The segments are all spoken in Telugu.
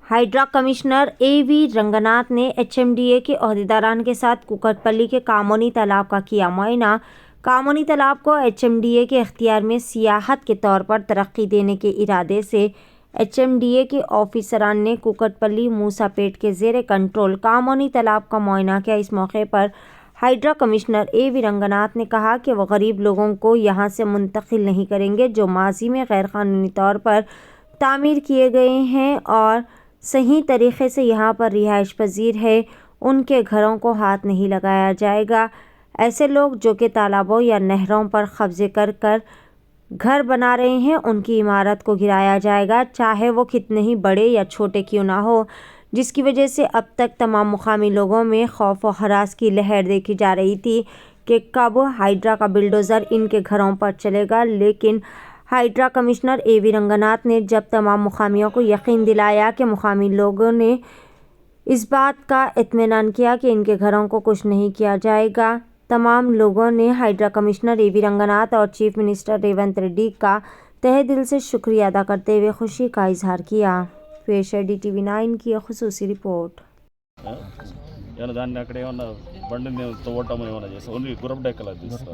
Hydra commissioner A.V.. रंगनाथ ने एचएमडीए के ओहदेदारान के साथ कुकटपल्ली के कामोनी तालाब का किया मुआयना। कामोनी तालाब को एचएमडीए के इख्तियार में सियाहत के तौर पर तरक्की देने के इरादे से एचएमडीए के ऑफिसरान ने कुकटपल्ली मूसापेट के ज़ेरे कंट्रोल कामोनी तालाब का मुआयना किया। इस मौके पर हाइड्रा कमिश्नर ए.वी. रंगनाथ ने कहा कि वह गरीब लोगों को यहाँ से मुंतकिल नहीं करेंगे जो माजी में गैरकानूनी तौर पर तामीर किए गए हैं और सही तरीक़े से यहाँ पर रिहाइश पजीर है, उनके घरों को हाथ नहीं लगाया जाएगा। ऐसे लोग जो कि तालाबों या नहरों पर कब्जे कर घर बना रहे हैं, उनकी इमारत को गिराया जाएगा, चाहे वो कितने ही बड़े या छोटे क्यों ना हो, जिसकी वजह से अब तक तमाम मुकामी लोगों में खौफ व हरास की लहर देखी जा रही थी कि कब हाइड्रा का बिल्डोज़र इनके घरों पर चलेगा। लेकिन हाइड्रा कमिश्नर ए.वी. रंगनाथ ने जब तमाम मुकामियों को यकीन दिलाया कि मुकामी लोगों ने इस बात का इत्मीनान किया कि इनके घरों को कुछ नहीं किया जाएगा, तमाम लोगों ने हाइड्रा कमिश्नर ए.वी. रंगनाथ और चीफ मिनिस्टर रेवंत रेड्डी का तहे दिल से शुक्रिया अदा करते हुए खुशी का इजहार किया। पेश है DTV9 की खुसूसी रिपोर्ट। దాన్ని అక్కడ ఏమన్నా బండిని తవ్వటం ఏమైనా చేస్తారు ఓన్లీ గుర్రపు డెక్కలు తీస్తారు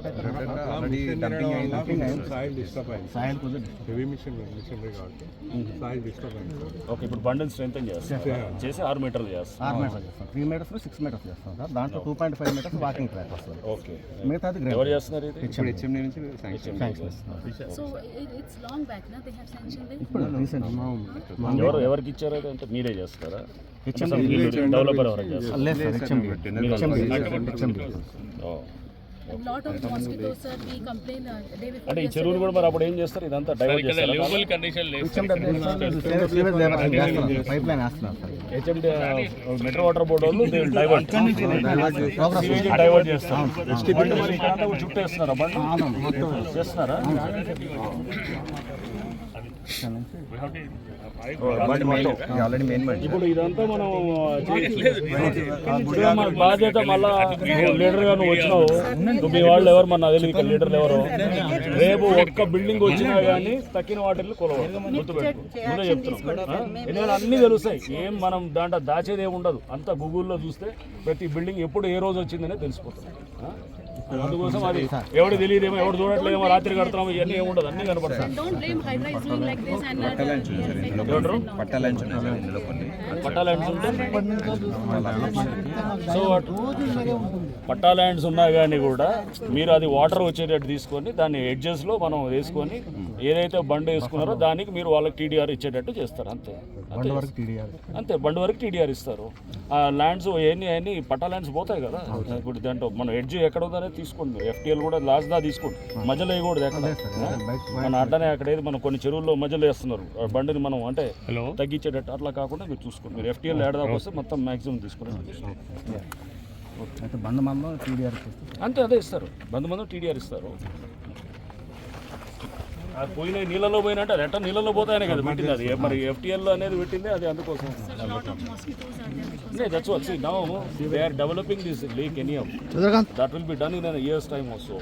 ఓకే ఇప్పుడు బండిని స్ట్రెంగ్ చేసి 6 మీటర్లు చేస్తారు 3 మీటర్స్ 6 మీటర్స్ చేస్తాం సార్ దాంట్లో 2.5 మీటర్స్ వాకింగ్ ట్రాక్ వస్తుంది ఓకే మిగతాది ఎవరు చేస్తున్నారు ఇది HMD నుంచి So it's long back, na? They have sanctioned it. ఇప్పుడు రీసెంట్ ఎవరికి ఇచ్చారు అది అంటే మీరే చేస్తారా డెవలపర్ ఎవరైనా చేస్తారు లేదు sir HMD A lot of mosquitoes, sir. We complain day before. అంటే ఈ చెరువులు కూడా మరి అప్పుడు ఏం చేస్తారు ఇదంతా డైవర్ట్ చేస్తారు పైప్ లైన్ వేస్తున్నారు sir HMD metro water board వాళ్ళు డైవర్ట్ చేస్తారు మరి ఇక్కడంతా కూడా చుట్టేస్తున్నారా బండి చేస్తున్నారా ఇప్పుడు ఇదంతా మనం మన బాధ్యత మళ్ళా లీడర్ గా నువ్వు వచ్చినావు మీ వాళ్ళు ఎవరు మన అదే లీడర్లు ఎవరు రేపు ఒక్క బిల్డింగ్ వచ్చినా కానీ తక్కిన వాటిని కొలవాలి గుర్తుపెట్టు ముందే చెప్తున్నాం ఎందుకంటే అన్ని తెలుస్తాయి ఏం మనం దాంట్లో దాచేది ఏమి ఉండదు అంతా గూగుల్లో చూస్తే ప్రతి బిల్డింగ్ ఎప్పుడు ఏ రోజు వచ్చిందనే తెలిసిపోతుంది అందుకోసం అది ఎవడు తెలియదేమో ఎవడు చూడట్లేదేమో రాత్రి కడుతున్నామో ఇవన్నీ ఏమి ఉండదు అన్ని కనపడతాయి సో పట్టా ల్యాండ్స్ ఉన్నా కానీ కూడా మీరు అది వాటర్ వచ్చేటట్టు తీసుకొని దాన్ని ఎడ్జెస్లో మనం వేసుకొని ఏదైతే బండి వేసుకున్నారో దానికి మీరు వాళ్ళకి టీడీఆర్ ఇచ్చేటట్టు చేస్తారు అంతే అంతే బండి వరకు టీడీఆర్ ఇస్తారు. ఆ ల్యాండ్స్ అవన్నీ పట్టా ల్యాండ్స్ పోతాయి కదా ఇప్పుడు దాంట్లో మనం ఎడ్జ్ ఎక్కడ ఉందనేది తీసుకోండి FTL కూడా లాస్ట్ దా తీసుకోండి మధ్యలో వేయకూడదు ఎక్కడ మన అడ్డనే అక్కడ ఏది మనం కొన్ని చెరువుల్లో మధ్యలో వేస్తున్నారు బండిని మనం అంటే తగ్గించేటట్టు అట్లా కాకుండా మీరు చూసుకోండి మీరు FTL ఏడాదాకా వస్తే మొత్తం మ్యాక్సిమం తీసుకుని అంతే అదే ఇస్తారు బంధుమందం TDR ఇస్తారు. పోయిన నీళ్ళలో పోయినట్టు అది ఎట్లా నీళ్ళలో పోతాయనే కదా పెట్టింది అది మరి FTL అనేది పెట్టింది అది అందుకోసం that's what see now they are developing this lake anyhow that will be done in a year's time also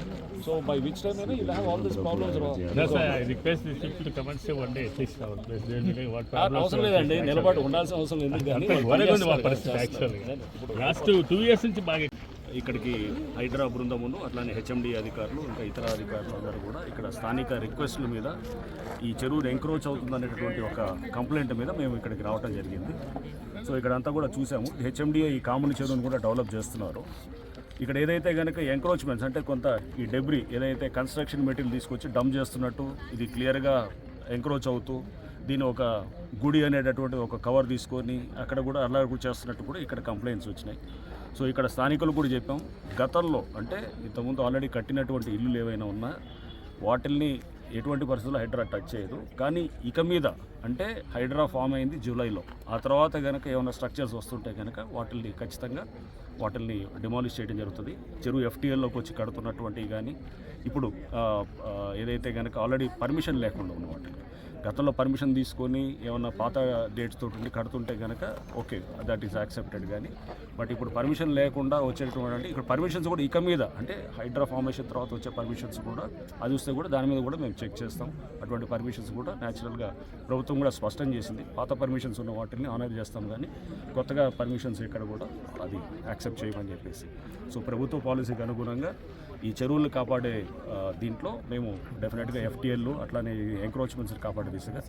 so by which time you'll have all these problems that's why I request these people to come and say one day at least our place they will be what problems అవసరం లేదండి నిలబడి ఉండాల్సిన అవసరం లేదు కానీ actually last 2 years నుంచి బాగా ఇక్కడికి హైడ్రా బృందమును అట్లానే HMD అధికారులు ఇంకా ఇతర అధికారులు అందరూ కూడా ఇక్కడ స్థానిక రిక్వెస్ట్ల మీద ఈ చెరువు ఎంక్రోచ్ అవుతుందనేటటువంటి ఒక కంప్లైంట్ మీద మేము ఇక్కడికి రావడం జరిగింది. సో ఇక్కడంతా కూడా చూసాము HMD ఈ కామన్ చెరువును కూడా డెవలప్ చేస్తున్నారు. ఇక్కడ ఏదైతే కనుక ఎంక్రోచ్మెంట్స్ అంటే కొంత ఈ డెబ్రీ ఏదైతే కన్స్ట్రక్షన్ మెటీరియల్ తీసుకొచ్చి డంప్ చేస్తున్నట్టు ఇది క్లియర్గా ఎంక్రోచ్ అవుతూ దీని ఒక గుడి అనేటటువంటి ఒక కవర్ తీసుకొని అక్కడ కూడా అలా కూడా చేస్తున్నట్టు కూడా ఇక్కడ కంప్లైంట్స్ వచ్చినాయి. సో ఇక్కడ స్థానికులు కూడా చెప్పాం గతంలో అంటే ఇంతకుముందు ఆల్రెడీ కట్టినటువంటి ఇల్లులు ఏవైనా ఉన్నా వాటిల్ని ఎటువంటి పరిస్థితుల్లో హైడ్రా టచ్ చేయదు. కానీ ఇక మీద అంటే హైడ్రా ఫామ్ అయింది జూలైలో, ఆ తర్వాత కనుక ఏమైనా స్ట్రక్చర్స్ వస్తుంటే కనుక వాటిల్ని ఖచ్చితంగా వాటిల్ని డిమాలిష్ చేయడం జరుగుతుంది. చెరువు FTLలోకి వచ్చి కడుతున్నటువంటివి కానీ ఇప్పుడు ఏదైతే కనుక ఆల్రెడీ పర్మిషన్ లేకుండా ఉన్న వాటిని గతంలో పర్మిషన్ తీసుకొని ఏమన్నా పాత డేట్స్ తోటి కడుతుంటే కనుక ఓకే దట్ ఈస్ యాక్సెప్టెడ్. కానీ బట్ ఇప్పుడు పర్మిషన్ లేకుండా వచ్చేటువంటి అంటే ఇక్కడ పర్మిషన్స్ కూడా ఇక మీద అంటే హైడ్రా ఫార్మేషన్ తర్వాత వచ్చే పర్మిషన్స్ కూడా అది చూస్తే కూడా దాని మీద కూడా మేము చెక్ చేస్తాం. అటువంటి పర్మిషన్స్ కూడా న్యాచురల్గా ప్రభుత్వం కూడా స్పష్టం చేసింది. పాత పర్మిషన్స్ ఉన్న వాటిని ఆనర్ చేస్తాం కానీ కొత్తగా పర్మిషన్స్ ఇక్కడ కూడా అది యాక్సెప్ట్ చేయమని చెప్పేసి. సో ప్రభుత్వ పాలసీకి అనుగుణంగా ఈ చెరువులు కాపాడే దీంట్లో మేము డెఫినెట్గా ఎఫ్టీఎల్లు అట్లానే ఎంక్రోచ్మెంట్స్ కాపాడే దిశగా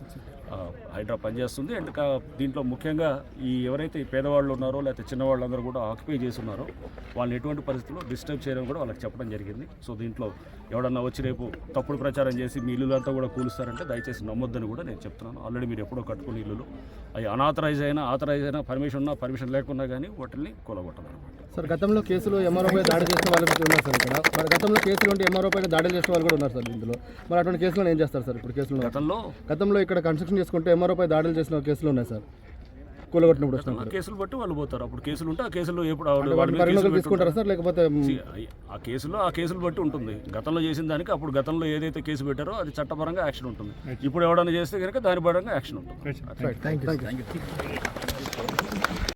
హైడ్రా పనిచేస్తుంది. అండ్ దీంట్లో ముఖ్యంగా ఈ ఎవరైతే ఈ పేదవాళ్ళు ఉన్నారో లేకపోతే చిన్నవాళ్ళందరూ కూడా ఆక్యుపై చేసి ఉన్నారో వాళ్ళని ఎటువంటి పరిస్థితుల్లో డిస్టర్బ్ చేయడం కూడా వాళ్ళకి చెప్పడం జరిగింది. సో దీంట్లో ఎవడన్నా వచ్చి రేపు తప్పుడు ప్రచారం చేసి మీ ఇల్లులంతా కూడా కూలుస్తారంటే దయచేసి నమ్మొద్దని కూడా నేను చెప్తున్నాను. ఆల్రెడీ మీరు ఎప్పుడో కట్టుకున్న ఇల్లులు అవి అనాథరైజ్ అయినా పర్మిషన్ ఉన్నా పర్మిషన్ లేకున్నా కానీ వాటిని కూలగొట్టాలన్నమాట. సార్ గతంలో కేసులు ఎంఆర్ఓపై దాడి చేసిన వాళ్ళు ఉన్నారు సార్ ఇక్కడ. మరి గతంలో కేసులు ఉంటే ఎంఆర్ఓపై దాడులు చేసిన వాళ్ళు కూడా ఉన్నారు సార్ ఇందులో. మరి అటువంటి కేసులను ఏం చేస్తారు సార్ ఇప్పుడు కేసులు? గతంలో ఇక్కడ కన్స్ట్రక్షన్ చేసుకుంటే ఎంఆర్ఓపై దాడులు చేసిన కేసులు ఉన్నాయి సార్ కూలగొట్టినప్పుడు వస్తున్నారు. కేసులు బట్టి వాళ్ళు పోతారు. అప్పుడు కేసులు ఉంటే ఆ కేసులో ఎప్పుడు పరిగణలోకి తీసుకుంటారా సార్ లేకపోతే ఆ కేసులు బట్టి ఉంటుంది. గతంలో చేసిన దానికి అప్పుడు గతంలో ఏదైతే కేసు పెట్టారో అది చట్టపరంగా యాక్షన్ ఉంటుంది. ఇప్పుడు ఎవడన్నా చేస్తే కనుక దాని పరంగా యాక్షన్ ఉంటుంది. Thank you.